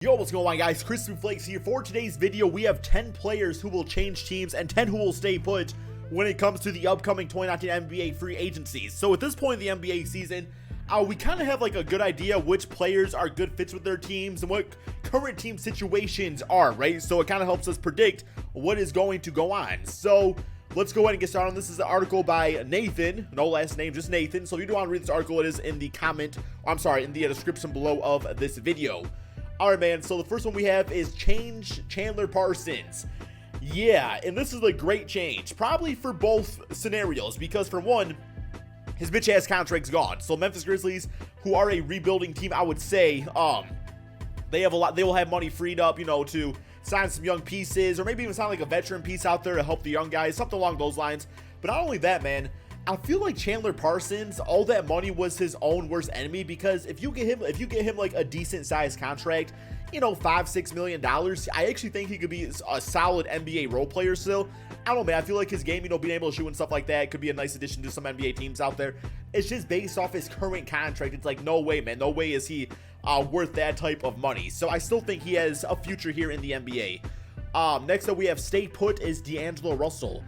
Yo, what's going on, guys? KrispyFlakes here. For today's video, we have 10 players who will change teams and 10 who will stay put when it comes to the upcoming 2019 NBA free agencies. So at this point in the NBA season, we kind of have like a good idea which players are good fits with their teams and what current team situations are, right? So it kind of helps us predict what is going to go on. So let's go ahead and get started on this. This is an article by Nathan, no last name, just Nathan. So if you do want to read this article, it is in the in the description below of this video. All right, man, so the first one we have is change Chandler Parsons. Yeah, and this is a great change, probably for both scenarios, because for one, his bitch-ass contract's gone. So Memphis Grizzlies, who are a rebuilding team, I would say, they will have money freed up, you know, to sign some young pieces, or maybe even sign like a veteran piece out there to help the young guys, something along those lines. But not only that, man, I feel like Chandler Parsons, all that money was his own worst enemy, because if you get him like a decent sized contract, you know, $5-6 million, I actually think he could be a solid NBA role player still. I don't know, man. I feel like his game, you know, being able to shoot and stuff like that could be a nice addition to some NBA teams out there. It's just based off his current contract. It's like, no way, man. No way is he worth that type of money. So I still think he has a future here in the NBA. Next up, we have stay put is D'Angelo Russell.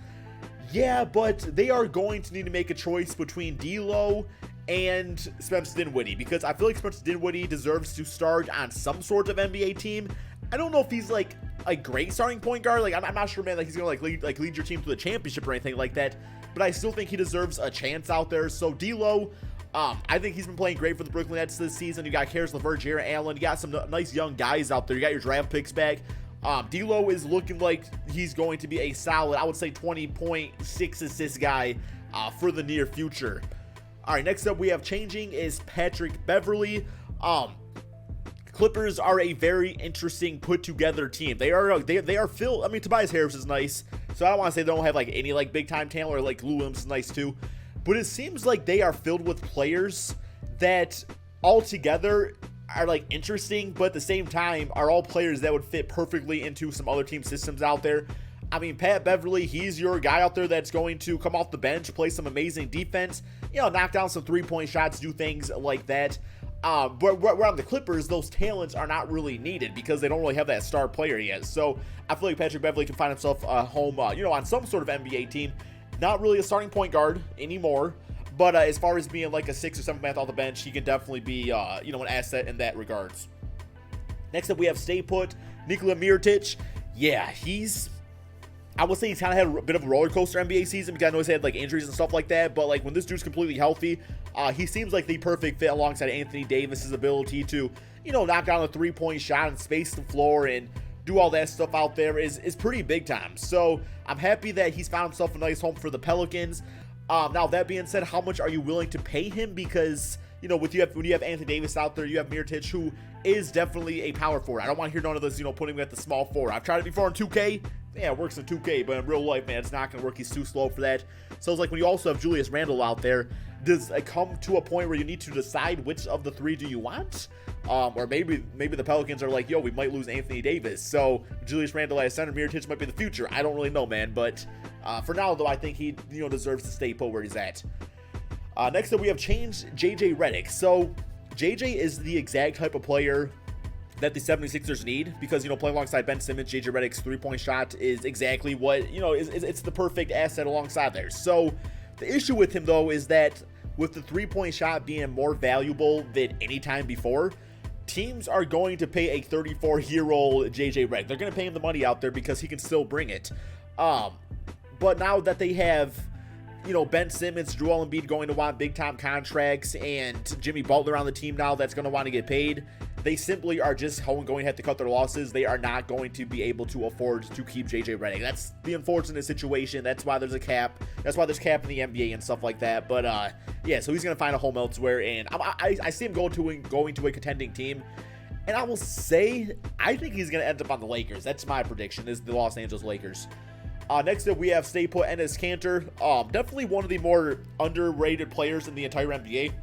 Yeah, but they are going to need to make a choice between D'Lo and Spencer Dinwiddie, because I feel like Spencer Dinwiddie deserves to start on some sort of NBA team. I don't know if he's like a great starting point guard. Like I'm not sure, man, like he's gonna lead your team to the championship or anything like that. But I still think he deserves a chance out there. So D'Lo, I think he's been playing great for the Brooklyn Nets this season. You got Caris LeVert, Jarrett Allen. You got some nice young guys out there. You got your draft picks back. D'Lo is looking like he's going to be a solid, I would say, 20.6 assist guy for the near future. All right, next up we have changing is Patrick Beverley. Clippers are a very interesting put together team. They are filled. I mean, Tobias Harris is nice, so I don't want to say they don't have like any like big time talent, or like Lou Williams is nice too, but it seems like they are filled with players that altogether are like interesting, but at the same time are all players that would fit perfectly into some other team systems out there. I mean, Pat Beverley, he's your guy out there that's going to come off the bench, play some amazing defense, you know, knock down some three-point shots, do things like that. But where on the Clippers, those talents are not really needed because they don't really have that star player yet. So I feel like Patrick Beverley can find himself a home, you know, on some sort of NBA team. Not really a starting point guard anymore, but as far as being like a 6 or 7 man off the bench, he can definitely be, you know, an asset in that regards. Next up, we have stay put Nikola Mirotic. Yeah, I would say he's kind of had a bit of a roller coaster NBA season, because I know he's had like injuries and stuff like that. But like when this dude's completely healthy, he seems like the perfect fit alongside Anthony Davis's ability to, you know, knock down a 3-point shot and space the floor and do all that stuff out there is pretty big time. So I'm happy that he's found himself a nice home for the Pelicans. Now that being said, how much are you willing to pay him? Because, you know, when you have Anthony Davis out there, you have Mirotic, who is definitely a power forward. I don't want to hear none of this, you know, putting him at the small forward. I've tried it before in 2K. Yeah, it works in 2K, but in real life, man, it's not going to work. He's too slow for that. So it's like when you also have Julius Randle out there, does it come to a point where you need to decide which of the three do you want? Or maybe the Pelicans are like, yo, we might lose Anthony Davis, so Julius Randle as center, Mirotic might be the future. I don't really know, man, but for now, though, I think he, you know, deserves to stay put where he's at. Next up, we have changed JJ Redick. So JJ is the exact type of player that the 76ers need, because, you know, playing alongside Ben Simmons, JJ Redick's 3-point shot is exactly what, you know, it's the perfect asset alongside there. So the issue with him, though, is that with the 3-point shot being more valuable than any time before, teams are going to pay a 34-year-old JJ Redick. They're going to pay him the money out there because he can still bring it. But now that they have, you know, Ben Simmons, Joel Embiid going to want big-time contracts, and Jimmy Butler on the team now that's going to want to get paid, they simply are just going to have to cut their losses. They are not going to be able to afford to keep JJ Redick. That's the unfortunate situation. That's why there's a cap. That's why there's cap in the NBA and stuff like that. But yeah, so he's going to find a home elsewhere, and I see him going to a contending team. And I will say, I think he's going to end up on the Lakers. That's my prediction, is the Los Angeles Lakers. Next up, we have stay put Enes Kanter. Definitely one of the more underrated players in the entire NBA.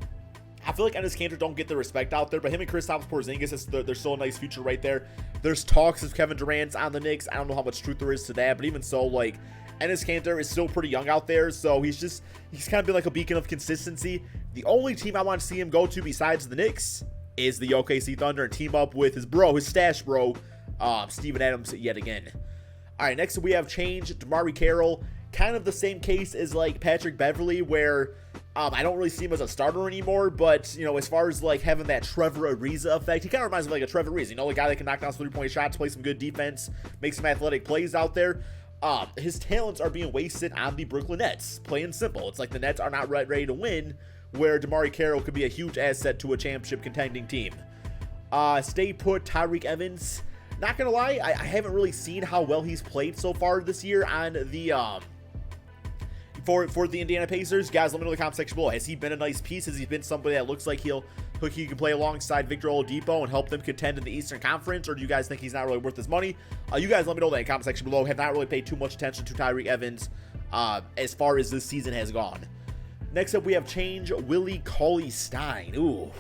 I feel like Enes Kanter don't get the respect out there, but him and Kristaps Porzingis, there's still a nice future right there. There's talks of Kevin Durant on the Knicks. I don't know how much truth there is to that, but even so, like, Enes Kanter is still pretty young out there, so he's kind of been like a beacon of consistency. The only team I want to see him go to besides the Knicks is the OKC Thunder and team up with his stash bro, Steven Adams yet again. All right, next we have change. DeMarre Carroll, kind of the same case as like Patrick Beverley, where I don't really see him as a starter anymore, but, you know, as far as like having that Trevor Ariza effect, he kind of reminds me of like a Trevor Ariza, you know, the guy that can knock down 3-point shots, play some good defense, make some athletic plays out there. His talents are being wasted on the Brooklyn Nets, plain and simple. It's like the Nets are not ready to win, where DeMarre Carroll could be a huge asset to a championship contending team. Stay put, Tyreke Evans. Not gonna lie, I haven't really seen how well he's played so far this year on the for the Indiana Pacers. Guys, let me know in the comment section below. Has he been a nice piece? Has he been somebody that looks like he can play alongside Victor Oladipo and help them contend in the Eastern Conference, or do you guys think he's not really worth his money? You guys let me know that in the comment section below. Have not really paid too much attention to Tyreke Evans as far as this season has gone. Next up, we have change, Willie Cauley-Stein. Ooh.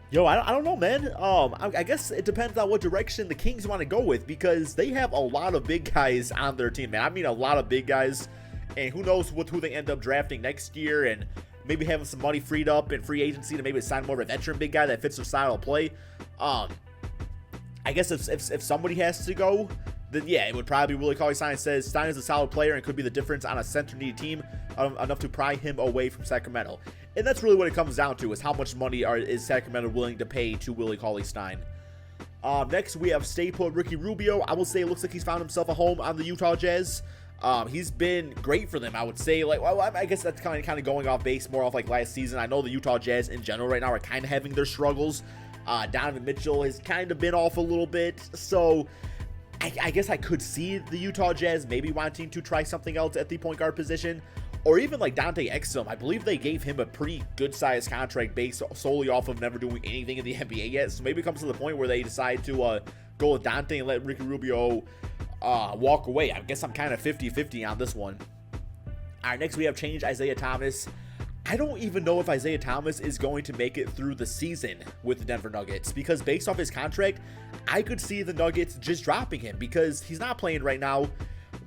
Yo, I don't know, man. I guess it depends on what direction the Kings want to go with, because they have a lot of big guys on their team, man. I mean, a lot of big guys, and who knows who they end up drafting next year, and maybe having some money freed up in free agency to maybe sign more of a veteran big guy that fits their style of play. I guess if somebody has to go, then yeah, it would probably be Willie Cauley-Stein. Says Stein is a solid player and could be the difference on a center-needed team, enough to pry him away from Sacramento. And that's really what it comes down to, is how much money is Sacramento willing to pay to Willie Cauley-Stein. Next, we have stay put Ricky Rubio. I will say it looks like he's found himself a home on the Utah Jazz. He's been great for them, I would say. Like, well, I guess that's kind of going off base, more off like last season. I know the Utah Jazz in general right now are kind of having their struggles. Donovan Mitchell has kind of been off a little bit, so I guess I could see the Utah Jazz maybe wanting to try something else at the point guard position, or even like Dante Exum. I believe they gave him a pretty good-sized contract based solely off of never doing anything in the NBA yet, so maybe it comes to the point where they decide to go with Dante and let Ricky Rubio walk away. I guess I'm kind of 50-50 on this one. All right, next we have change Isaiah Thomas. I don't even know if Isaiah Thomas is going to make it through the season with the Denver Nuggets, because based off his contract, I could see the Nuggets just dropping him because he's not playing right now.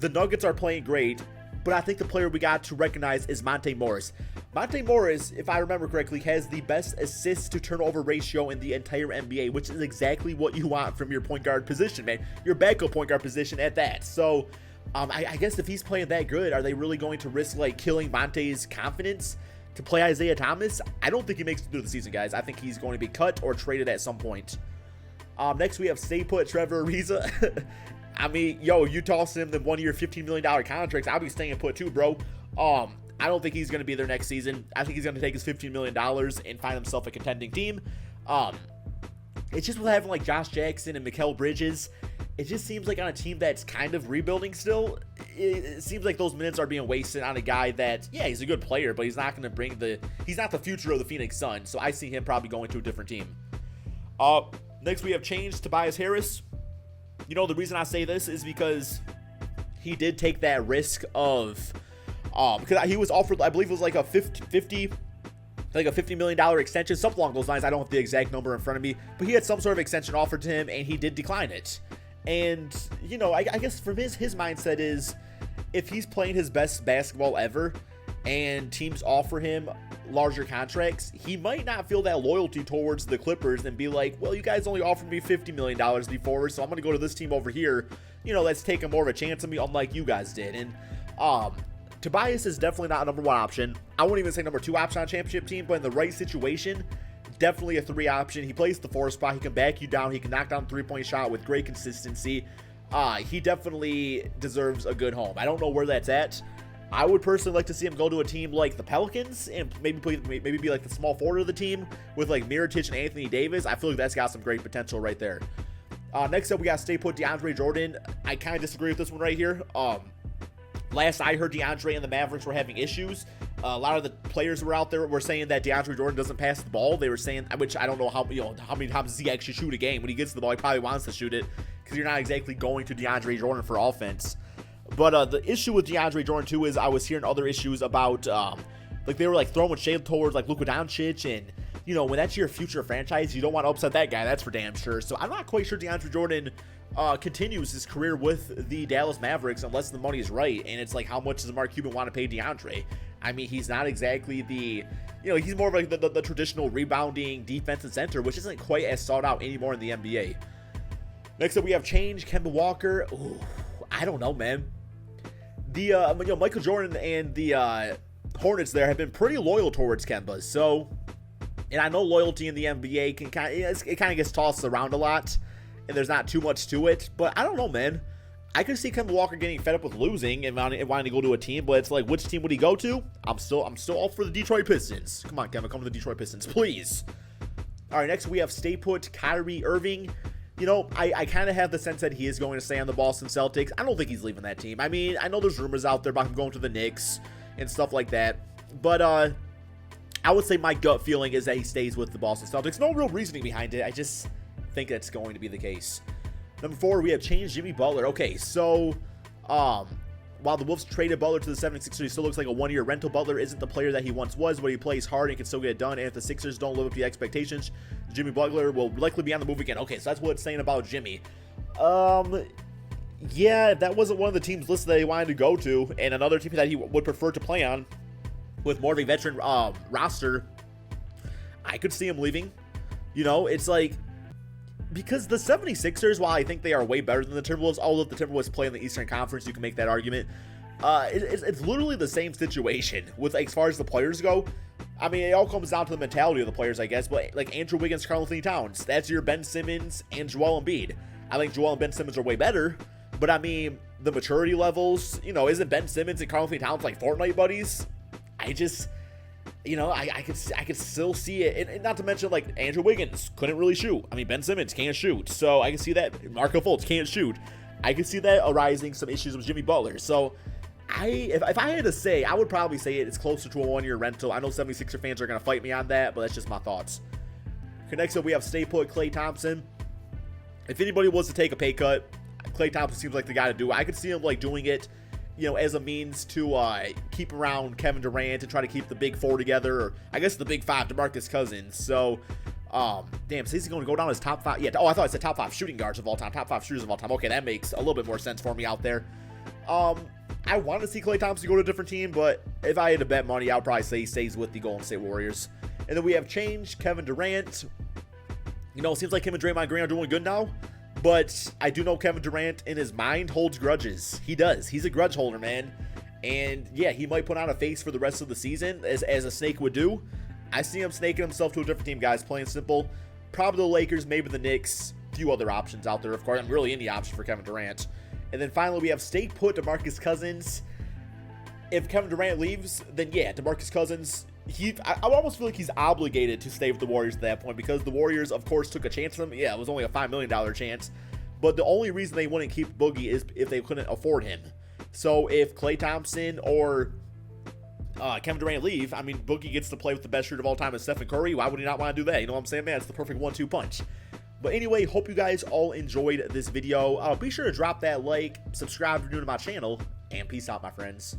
The Nuggets are playing great, but I think the player we got to recognize is Monte Morris. Monte Morris, if I remember correctly, has the best assist to turnover ratio in the entire NBA, which is exactly what you want from your point guard position, man. Your backup point guard position at that. So I guess if he's playing that good, are they really going to risk like killing Monte's confidence to play Isaiah Thomas? I don't think he makes it through the season, guys. I think he's going to be cut or traded at some point. Next, we have stay put Trevor Ariza. I mean, yo, you toss him the 1 year, $15 million contracts, I'll be staying put too, bro. I don't think he's going to be there next season. I think he's going to take his $15 million and find himself a contending team. It's just with having like Josh Jackson and Mikal Bridges, it just seems like on a team that's kind of rebuilding still, it seems like those minutes are being wasted on a guy that, yeah, he's a good player, but he's not going to bring he's not the future of the Phoenix Suns, so I see him probably going to a different team. Next we have changed Tobias Harris. You know, the reason I say this is because he did take that risk of, because he was offered, I believe it was like a $50 million extension, something along those lines. I don't have the exact number in front of me, but he had some sort of extension offered to him, and he did decline it. And, you know, I guess from his mindset is, if he's playing his best basketball ever and teams offer him larger contracts, he might not feel that loyalty towards the Clippers and be like, well, you guys only offered me $50 million before, so I'm going to go to this team over here. You know, let's take more of a chance on me, unlike you guys did. And Tobias is definitely not a number one option. I wouldn't even say number two option on a championship team, but in the right situation, definitely a 3 option. He plays the 4 spot. He can back you down. He can knock down 3-point shot with great consistency. He definitely deserves a good home. I don't know where that's at. I would personally like to see him go to a team like the Pelicans and maybe be like the small forward of the team with like Mirotic and Anthony Davis. I feel like that's got some great potential right there. Next up, we got stay put DeAndre Jordan. I kind of disagree with this one right here. Last I heard, DeAndre and the Mavericks were having issues. A lot of the players were out there were saying that DeAndre Jordan doesn't pass the ball. They were saying, which I don't know how many times does he actually shoot a game. When he gets the ball, he probably wants to shoot it because you're not exactly going to DeAndre Jordan for offense. But the issue with DeAndre Jordan too is I was hearing other issues about like they were like throwing shade towards like Luka Doncic, and you know, when that's your future franchise, you don't want to upset that guy. That's for damn sure. So I'm not quite sure DeAndre Jordan continues his career with the Dallas Mavericks unless the money is right. And it's like, how much does Mark Cuban want to pay DeAndre? I mean, he's not exactly the, he's more of like the traditional rebounding defensive center, which isn't quite as sought out anymore in the NBA. Next up, we have change Kemba Walker. Ooh, I don't know, man. The Michael Jordan and the Hornets there have been pretty loyal towards Kemba. So, and I know loyalty in the NBA can kind of gets tossed around a lot, and there's not too much to it. But I don't know, man. I could see Kemba Walker getting fed up with losing and wanting to go to a team, but it's like, which team would he go to? I'm still all for the Detroit Pistons. Come on, Kemba, come to the Detroit Pistons, please. All right, next we have stay put Kyrie Irving. I kind of have the sense that he is going to stay on the Boston Celtics. I don't think he's leaving that team. I mean, I know there's rumors out there about him going to the Knicks and stuff like that, but I would say my gut feeling is that he stays with the Boston Celtics. No real reasoning behind it. I just think that's going to be the case. Number 4, we have changed Jimmy Butler. Okay, so while the Wolves traded Butler to the 76ers, he still looks like a one-year rental. Butler isn't the player that he once was, but he plays hard and can still get it done. And if the Sixers don't live up to the expectations, Jimmy Butler will likely be on the move again. Okay, so that's what it's saying about Jimmy. Yeah, that wasn't one of the teams listed that he wanted to go to, and another team that he would prefer to play on with more of a veteran roster, I could see him leaving. It's like, because the 76ers, while I think they are way better than the Timberwolves, although the Timberwolves play in the Eastern Conference, you can make that argument. It's literally the same situation with, as far as the players go. I mean, it all comes down to the mentality of the players, I guess. But like Andrew Wiggins, Karl-Anthony Towns, that's your Ben Simmons and Joel Embiid. I think Joel and Ben Simmons are way better, but I mean, the maturity levels, isn't Ben Simmons and Karl-Anthony Towns like Fortnite buddies? I just, I could still see it, and not to mention like Andrew Wiggins couldn't really shoot. I mean, Ben Simmons can't shoot, so I can see that. Marco Fultz can't shoot. I can see that arising some issues with Jimmy Butler. So, if I had to say, I would probably say it's closer to a one-year rental. I know 76er fans are gonna fight me on that, but that's just my thoughts. Okay, next up we have stay put Klay Thompson. If anybody was to take a pay cut, Klay Thompson seems like the guy to do it. I could see him like doing it, as a means to keep around Kevin Durant and try to keep the big four together, or I guess the big five, DeMarcus Cousins. So, damn, so he's going to go down as top 5. Yeah, I thought it said top 5 shooting guards of all time, top 5 shooters of all time. Okay, that makes a little bit more sense for me out there. I want to see Klay Thompson go to a different team, but if I had to bet money, I would probably say he stays with the Golden State Warriors. And then we have changed Kevin Durant. It seems like him and Draymond Green are doing good now. But I do know Kevin Durant, in his mind, holds grudges. He does. He's a grudge holder, man. And, yeah, he might put on a face for the rest of the season, as a snake would do. I see him snaking himself to a different team, guys, plain simple. Probably the Lakers, maybe the Knicks. Few other options out there, of course. I'm really any option for Kevin Durant. And then finally, we have stay put DeMarcus Cousins. If Kevin Durant leaves, then, yeah, DeMarcus Cousins, I almost feel like he's obligated to stay with the Warriors at that point, because the Warriors, of course, took a chance on him. Yeah, it was only a $5 million chance. But the only reason they wouldn't keep Boogie is if they couldn't afford him. So if Klay Thompson or Kevin Durant leave, I mean, Boogie gets to play with the best shooter of all time as Stephen Curry. Why would he not want to do that? You know what I'm saying, man? It's the perfect 1-2 punch. But anyway, hope you guys all enjoyed this video. Be sure to drop that like, subscribe if you're new to my channel, and peace out, my friends.